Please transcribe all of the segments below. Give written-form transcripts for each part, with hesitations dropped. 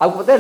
आपको पता है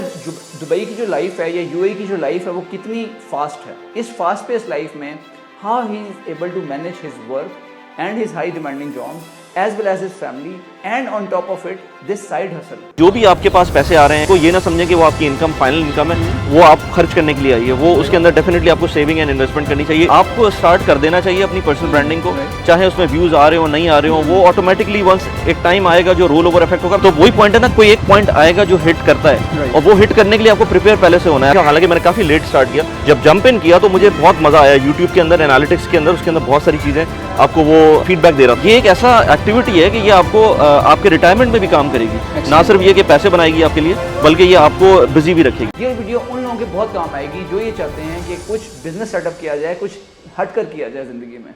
दुबई की जो लाइफ है या यूएई की जो लाइफ है वो कितनी फास्ट है। इस फास्ट पेस लाइफ में how he is able to manage his work and his high demanding job as well as his family and on top of it this side hustle. जो भी आपके पास पैसे आ रहे हैं, को ये ना समझें कि वो आपकी इनकम फाइनल इनकम है, वो आप खर्च करने के लिए आई है। वो उसके अंदर डेफिनेटली आपको सेविंग एंड इन्वेस्टमेंट करनी चाहिए। आपको स्टार्ट कर देना चाहिए अपनी पर्सनल ब्रांडिंग को, चाहे उसमें व्यूज आ रहे हो नहीं आ रहे हो, वो ऑटोमेटिकली वंस एक टाइम आएगा जो रोल ओवर इफेक्ट होगा। तो वही पॉइंट है ना, कोई एक पॉइंट आएगा जो हिट करता है और वो हिट करने के लिए आपको प्रिपेयर पहले से होना है। हालांकि मैंने काफी लेट स्टार्ट किया, जब जंप इन किया तो मुझे बहुत मजा आया। यूट्यूब के अंदर एनालिटिक्स के अंदर उसके अंदर बहुत सारी चीजें आपको वो फीडबैक दे रहा था। ये एक ऐसा एक्टिविटी है कि ये आपको आपके रिटायरमेंट में भी काम करेगी, ना सिर्फ ये कि पैसे बनाएगी आपके लिए, बल्कि ये आपको बिजी भी रखेगी। ये वीडियो उन लोगों के बहुत काम आएगी जो ये चाहते हैं कि कुछ बिजनेस सेटअप किया जाए, कुछ हटकर किया जाए जिंदगी में।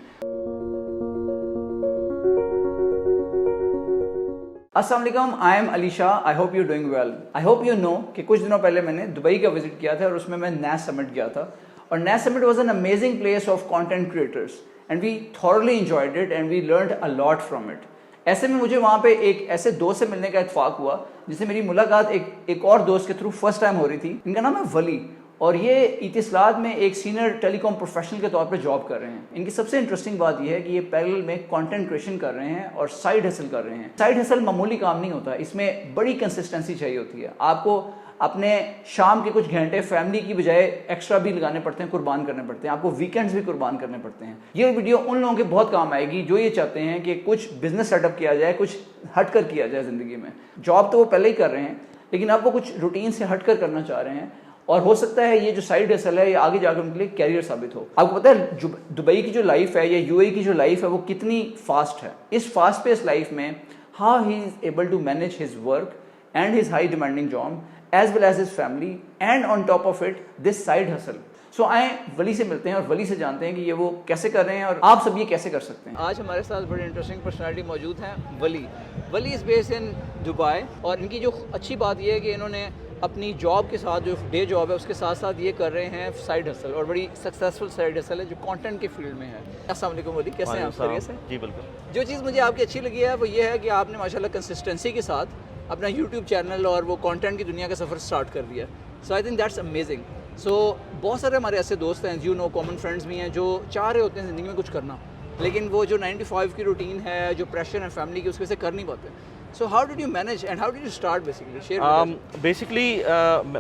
अस्सलाम वालेकुम, I am Ali Shah. I hope you doing well. I hope you know कि कुछ दिनों पहले मैंने दुबई का विजिट किया था और उसमें मैं NAS समिट गया था। और NAS summit was an amazing place of content creators and we thoroughly enjoyed it and we learned a lot from it. ऐसे में मुझे वहाँ पे एक ऐसे दोस्त से मिलने का इत्तेफाक हुआ जिससे मेरी मुलाकात एक और दोस्त के थ्रू फर्स्ट टाइम हो रही थी। इनका नाम है वली और ये इतिसलात में एक सीनियर टेलीकॉम प्रोफेशनल के तौर पे जॉब कर रहे हैं। इनकी सबसे इंटरेस्टिंग बात यह है कि ये पैरेलल में कंटेंट क्रिएशन कर रहे हैं और साइड हसल कर रहे हैं। साइड हसल मामूली काम नहीं होता, इसमें बड़ी कंसिस्टेंसी चाहिए होती है। आपको अपने शाम के कुछ घंटे फैमिली की बजाय एक्स्ट्रा भी लगाने पड़ते हैं, कुर्बान करने पड़ते हैं। आपको वीकेंड्स भी कुर्बान करने पड़ते हैं। ये वीडियो उन लोगों के बहुत काम आएगी जो ये चाहते हैं कि कुछ बिजनेस सेटअप किया जाए, कुछ हटकर किया जाए जिंदगी में। जॉब तो वो पहले ही कर रहे हैं लेकिन अब वो कुछ रूटीन से हटकर करना चाह रहे हैं और हो सकता है ये जो साइड हसल है ये आगे जाकर उनके लिए कैरियर साबित हो। आपको पता है दुबई की जो लाइफ है या यूएई की जो लाइफ है वो कितनी फास्ट है। इस फास्ट पेस लाइफ में how he is able to manage his work and his high demanding job as well as his family and on top of it this side hustle. So आए वली से मिलते हैं और वली से जानते हैं कि ये वो कैसे कर रहे हैं और आप सब ये कैसे कर सकते हैं। आज हमारे साथ बड़ी इंटरेस्टिंग पर्सनालिटी मौजूद हैं। वली इज़ बेस्ड इन दुबई और इनकी जो अच्छी बात ये है कि इन्होंने अपनी जॉब के साथ जो डे जॉब है उसके साथ साथ ये कर रहे हैं साइड हसल और बड़ी सक्सेसफुल साइड हसल है जो कंटेंट के फील्ड में है। अस्सलाम वालेकुम वली, कैसे हैं आप? खैरियत से? जी बिल्कुल। जो चीज़ मुझे आपकी अच्छी लगी है वो ये है कि आपने माशाल्लाह कंसिस्टेंसी के साथ अपना यूट्यूब चैनल और वो कंटेंट की दुनिया का सफ़र स्टार्ट कर दिया। सो आई थिंक दैट्स अमेजिंग। सो बहुत सारे हमारे ऐसे दोस्त हैं, यू नो, कॉमन फ्रेंड्स भी हैं जो चाह रहे होते हैं ज़िंदगी में कुछ करना, लेकिन वो जो 9 to 5 की रूटीन है, जो प्रेशर है फैमिली की, उसकी वजह से कर नहीं पाते। So how did you manage and how did you start basically? Share. Basically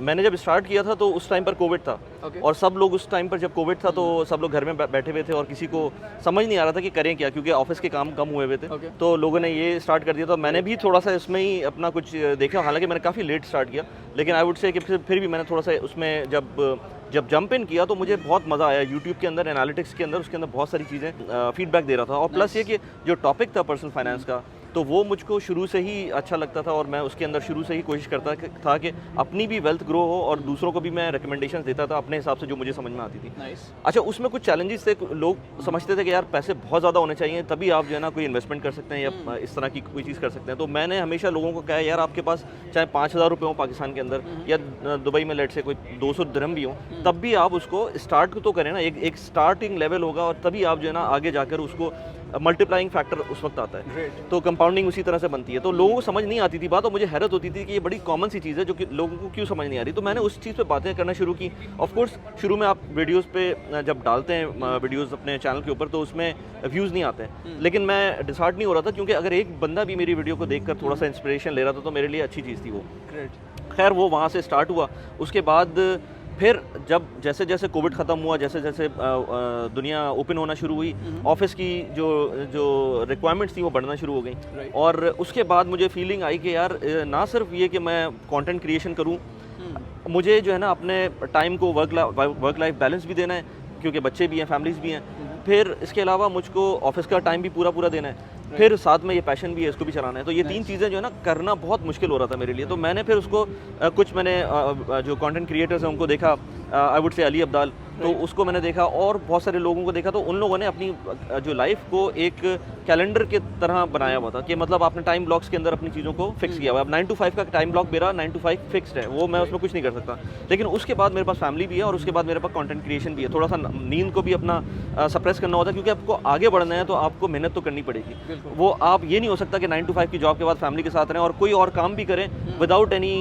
मैंने जब स्टार्ट किया था तो उस टाइम पर कोविड था। और सब लोग उस टाइम पर जब कोविड था तो सब लोग घर में बैठे हुए थे और किसी को समझ नहीं आ रहा था कि करें क्या, क्योंकि ऑफिस के काम कम हुए हुए थे। तो लोगों ने ये स्टार्ट कर दिया। तो मैंने भी थोड़ा सा इसमें ही अपना कुछ देखा। हालांकि मैंने काफ़ी लेट स्टार्ट किया, लेकिन आई वुड से कि फिर भी मैंने थोड़ा सा उसमें जब जंप इन किया तो मुझे बहुत मज़ा आया। यूट्यूब के अंदर एनालिटिक्स के अंदर उसके अंदर बहुत सारी चीज़ें फीडबैक दे रहा था। और प्लस ये कि जो टॉपिक था पर्सनल फाइनेंस का, तो वो मुझको शुरू से ही अच्छा लगता था और मैं उसके अंदर शुरू से ही कोशिश करता था कि अपनी भी वेल्थ ग्रो हो और दूसरों को भी मैं रिकमेंडेशंस देता था अपने हिसाब से जो मुझे समझ में आती थी। अच्छा, उसमें कुछ चैलेंजेस थे। लोग समझते थे कि यार पैसे बहुत ज़्यादा होने चाहिए तभी आप जो है ना कोई इन्वेस्टमेंट कर सकते हैं या इस तरह की कोई चीज़ कर सकते हैं। तो मैंने हमेशा लोगों को कहा यार आपके पास चाहे 5,000 रुपये हो पाकिस्तान के अंदर या दुबई में लेट से कोई 200 दिरहम भी हो, तब भी आप उसको स्टार्ट तो करें ना। एक स्टार्टिंग लेवल होगा और तभी आप जो है ना आगे जाकर उसको मल्टीप्लाइंग फैक्टर उस वक्त आता है। तो कंपाउंडिंग उसी तरह से बनती है। तो लोगों को समझ नहीं आती थी बात और मुझे हैरत होती थी कि ये बड़ी कॉमन सी चीज़ है जो कि लोगों को क्यों समझ नहीं आ रही। तो मैंने उस चीज़ पे बातें करना शुरू की। ऑफ कोर्स शुरू में आप वीडियोस पे जब डालते हैं वीडियोस अपने चैनल के ऊपर तो उसमें व्यूज़ नहीं आते हैं, लेकिन मैं डिसहार्ट नहीं हो रहा था, क्योंकि अगर एक बंदा भी मेरी वीडियो को देखकर थोड़ा सा इंस्पिरेशन ले रहा था तो मेरे लिए अच्छी चीज़ थी वो। खैर वो वहाँ से स्टार्ट हुआ। उसके बाद फिर जब जैसे जैसे कोविड ख़त्म हुआ, जैसे जैसे दुनिया ओपन होना शुरू हुई, ऑफिस की जो रिक्वायरमेंट्स थी वो बढ़ना शुरू हो गई। और उसके बाद मुझे फीलिंग आई कि यार ना सिर्फ ये कि मैं कंटेंट क्रिएशन करूं, मुझे जो है ना अपने टाइम को वर्क लाइफ बैलेंस भी देना है, क्योंकि बच्चे भी हैं, फैमिलीज़ भी हैं। फिर इसके अलावा मुझको ऑफिस का टाइम भी पूरा देना है, फिर साथ में ये पैशन भी है, इसको भी चलाना है। तो ये 3 चीज़ें जो है ना करना बहुत मुश्किल हो रहा था मेरे लिए। तो मैंने फिर उसको मैंने जो कंटेंट क्रिएटर्स हैं उनको देखा, I would say Ali Abdal, तो उसको मैंने देखा और बहुत सारे लोगों को देखा, तो उन लोगों ने अपनी जो लाइफ को एक कैलेंडर के तरह बनाया हुआ था कि मतलब आपने टाइम ब्लॉक्स के अंदर अपनी चीज़ों को फिक्स किया हुआ है। अब 9 to 5 का टाइम ब्लॉक मेरा 9 to 5 फिक्स्ड है, वो मैं उसमें कुछ नहीं कर सकता। लेकिन उसके बाद मेरे पास फैमिली भी है और उसके बाद मेरे पास कंटेंट क्रिएशन भी है। थोड़ा सा नींद को भी अपना सप्रेस करना होता है, क्योंकि आपको आगे बढ़ना है तो आपको मेहनत तो करनी पड़ेगी। वो आप ये नहीं हो सकता कि 9 to 5 की जॉब के बाद फैमिली के साथ रहें और कोई और काम भी करें विदाउट एनी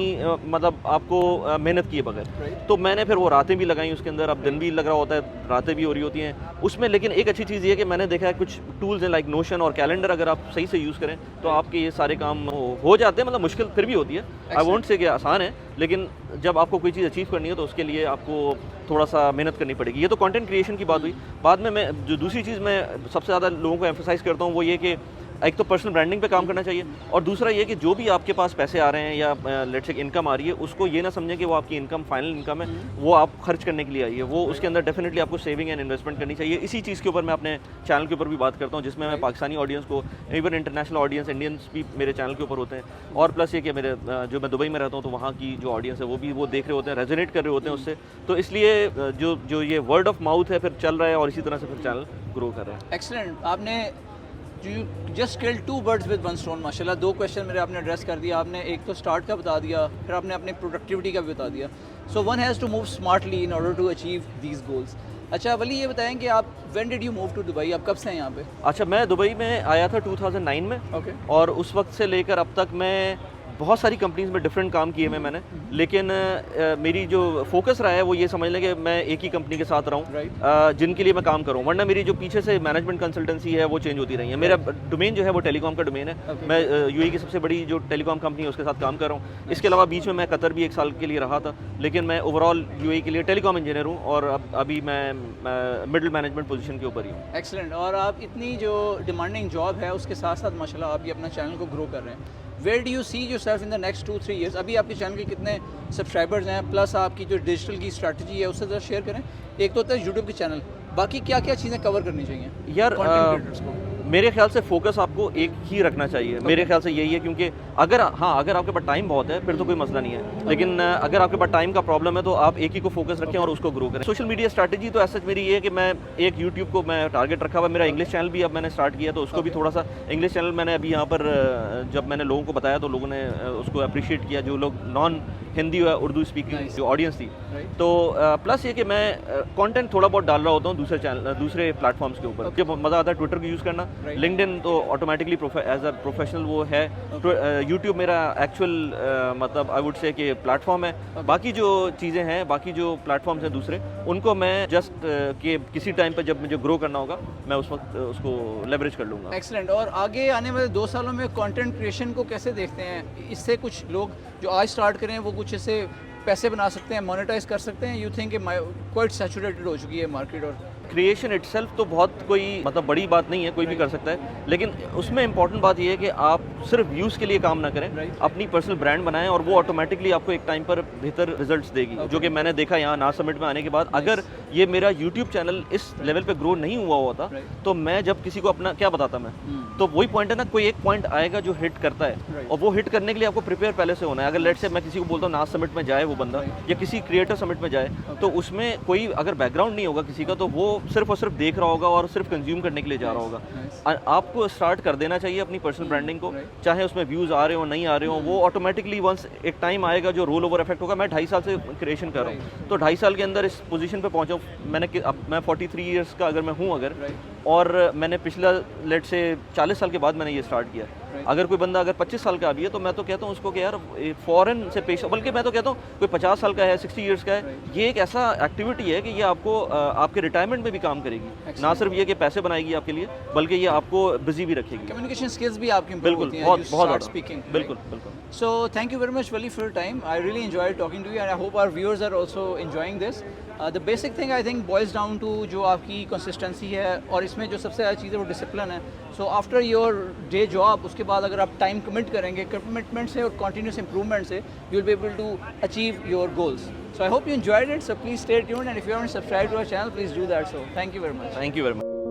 मतलब आपको मेहनत किए बगैर। तो मैंने फिर वो रातें भी लगाई उसके अंदर, अब दिन भी लग रहा होता है, रातें भी हो रही होती हैं उसमें। लेकिन एक अच्छी चीज़ ये है कि मैंने देखा है कुछ टूल्स हैं लाइक नोशन और कैलेंडर, अगर आप सही से यूज़ करें तो आपके ये सारे काम हो जाते हैं। मतलब मुश्किल फिर भी होती है, आई वोंट से कि आसान है, लेकिन जब आपको कोई चीज़ अचीव करनी है तो उसके लिए आपको थोड़ा सा मेहनत करनी पड़ेगी। ये तो कंटेंट क्रिएशन की बात हुई। बाद में मैं जो दूसरी चीज़ मैं सबसे ज़्यादा लोगों को एम्फसाइज करता हूँ वो ये कि एक तो पर्सनल ब्रांडिंग पे काम करना चाहिए, और दूसरा ये कि जो भी आपके पास पैसे आ रहे हैं या लेट्स से इनकम आ रही है, उसको ये ना समझें कि वो आपकी इनकम फाइनल इनकम है, वो आप खर्च करने के लिए आई है। वो उसके अंदर डेफिनेटली आपको सेविंग एंड इन्वेस्टमेंट करनी चाहिए। इसी चीज़ के ऊपर मैं अपने चैनल के ऊपर भी बात करता हूँ, जिसमें मैं पाकिस्तानी ऑडियंस को, इवन इंटरनेशनल ऑडियंस, इंडियंस भी मेरे चैनल के ऊपर होते हैं। और प्लस ये कि मेरे जो मैं दुबई में रहता हूँ तो वहाँ की जो ऑडियंस है वो भी वो देख रहे होते हैं, रेजोनेट कर रहे होते हैं उससे। तो इसलिए जो ये वर्ड ऑफ माउथ है फिर चल रहा है और इसी तरह से फिर चैनल ग्रो कर रहा है। एक्सीलेंट। आपने just killed 2 birds with 1 stone माशाल्लाह। 2 क्वेश्चन मेरे आपने एड्रेस कर दिया। आपने एक तो स्टार्ट का बता दिया, फिर आपने अपनी प्रोडक्टिविटी का भी बता दिया। So one has to move smartly in order to achieve these goals. अच्छा वली, ये बताएं कि आप when did you move to Dubai, आप कब से हैं यहाँ पे? अच्छा, मैं दुबई में आया था 2009 में। ओके। और उस वक्त से लेकर अब तक मैं बहुत सारी कंपनीज में डिफरेंट काम किए हुए मैंने, लेकिन मेरी जो फोकस रहा है वो ये समझ लें कि मैं एक ही कंपनी के साथ रहूँ जिनके लिए मैं काम करूँ। वरना मेरी जो पीछे से मैनेजमेंट कंसल्टेंसी है वो चेंज होती रही है। मेरा डोमेन जो है वो टेलीकॉम का डोमेन है। मैं यूएई की सबसे बड़ी जो टेलीकॉम कंपनी है उसके साथ काम कर रहा हूँ। इसके अलावा बीच में मैं कतर भी 1 साल के लिए रहा था, लेकिन मैं ओवरऑल यूएई के लिए टेलीकॉम इंजीनियर हूँ और अभी मैं मिडिल मैनेजमेंट पोजीशन के ऊपर ही हूँ। एक्सीलेंट। और आप इतनी जो डिमांडिंग जॉब है उसके साथ साथ माशाल्लाह आप ये अपना चैनल को ग्रो कर रहे हैं। Where do you see yourself in the next 2-3 years? अभी आपके चैनल के कितने सब्सक्राइबर्स हैं, प्लस आपकी जो डिजिटल की स्ट्रैटेजी है उससे ज़रा शेयर करें। एक तो होता है यूट्यूब के चैनल, बाकी क्या क्या चीज़ें कवर करनी चाहिए यार? कंटेंट क्रिएटर्स को मेरे ख्याल से फोकस आपको एक ही रखना चाहिए। मेरे ख्याल से यही है, क्योंकि अगर आपके पास टाइम बहुत है फिर तो कोई मसला नहीं है, लेकिन अगर आपके पास टाइम का प्रॉब्लम है तो आप एक ही को फोकस रखें और उसको ग्रो करें। सोशल मीडिया स्ट्रैटेजी तो ऐसा मेरी ये है कि मैं एक यूट्यूब को मैं टारगेट रखा हुआ। मेरा इंग्लिश चैनल भी अब मैंने स्टार्ट किया, तो उसको भी थोड़ा सा इंग्लिश चैनल मैंने अभी यहाँ पर जब मैंने लोगों को बताया तो लोगों ने उसको अप्रिशिएट किया, जो लोग नॉन हिंदी या उर्दू स्पीकिंग जो ऑडियंस थी। तो प्लस ये कि मैं कंटेंट थोड़ा बहुत डाल रहा होता हूँ दूसरे प्लेटफॉर्म्स के ऊपर। जब मज़ा आता है ट्विटर को यूज़ करना, लिंक्डइन तो ऑटोमेटिकली एज अ प्रोफेशनल वो है। यूट्यूब मेरा एक्चुअल मतलब आई वुड से कि प्लेटफॉर्म है। बाकी जो चीज़ें हैं, बाकी जो प्लेटफॉर्म्स हैं दूसरे, उनको मैं जस्ट कि किसी टाइम पर जब मुझे ग्रो करना होगा मैं उस वक्त उसको लेवरेज कर लूँगा। एक्सीलेंट। और आगे आने वाले 2 सालों में कंटेंट क्रिएशन को कैसे देखते हैं? इससे कुछ लोग जो आज स्टार्ट करें वो कुछ इससे पैसे बना सकते हैं, मोनेटाइज कर सकते हैं? यू थिंक क्वाइट सैचुरेटेड हो चुकी है मार्केट? और क्रिएशन इटसेल्फ तो बहुत कोई मतलब बड़ी बात नहीं है, कोई भी कर सकता है, लेकिन उसमें इंपॉर्टेंट बात यह है कि आप सिर्फ व्यूज़ के लिए काम ना करें, अपनी पर्सनल ब्रांड बनाएं और वो ऑटोमेटिकली आपको एक टाइम पर बेहतर रिजल्ट्स देगी। जो कि मैंने देखा यहाँ नाज समिट में आने के बाद, अगर ये मेरा यूट्यूब चैनल इस लेवल पे ग्रो नहीं हुआ होता तो मैं जब किसी को अपना क्या बताता मैं, तो वही पॉइंट है ना, कोई एक पॉइंट आएगा जो हिट करता है और वो हिट करने के लिए आपको प्रिपेयर पहले से होना है। अगर लेट से मैं किसी को बोलता हूँ नाज समिट में जाए वो बंदा, या किसी क्रिएटर समिट में जाए, तो उसमें कोई अगर बैकग्राउंड नहीं होगा किसी का, तो वो सिर्फ और सिर्फ देख रहा होगा और सिर्फ कंज्यूम करने के लिए जा रहा होगा। आपको स्टार्ट कर देना चाहिए अपनी पर्सनल ब्रांडिंग को, चाहे उसमें व्यूज़ आ रहे हो नहीं आ रहे हो, वो ऑटोमेटिकली वंस एक टाइम आएगा जो रोल ओवर इफेक्ट होगा। मैं 2.5 साल से क्रिएशन कर रहा हूँ, तो 2.5 साल के अंदर इस पोजीशन पे पहुंचा हूँ। मैं 43 ईयर्स का अगर मैं हूँ अगर, और मैंने पिछला लेट से 40 साल के बाद मैंने ये स्टार्ट किया। अगर कोई बंदा अगर 25 साल का भी है तो मैं तो कहता हूँ उसको कि यार फॉरेन से पेशा, बल्कि मैं तो कहता हूँ कोई 50 साल का है, 60 ईयर्स का है, ये एक ऐसा एक्टिविटी है कि ये आपको आपके रिटायरमेंट में भी काम करेगी। ना सिर्फ ये कि पैसे बनाएगी आपके लिए, बल्कि ये आपको बिजी भी रखेगी। कम्युनिकेशन स्किल्स भी आपकी बिल्कुल बहुत स्पीकिंग। बिल्कुल। So thank you very much Wali for your time. I really enjoyed talking to you and I hope our viewers are also enjoying this. The basic thing I think boils down to जो आपकी consistency है, और इसमें जो सबसे ज़्यादा चीज़ है वो discipline है। So after your day job, उसके बाद अगर आप time commit करेंगे, commitment से और continuous improvement से, you will be able to achieve your goals. So I hope you enjoyed it. So please stay tuned, and if you haven't subscribed to our channel, please do that. So thank you very much. Thank you very much.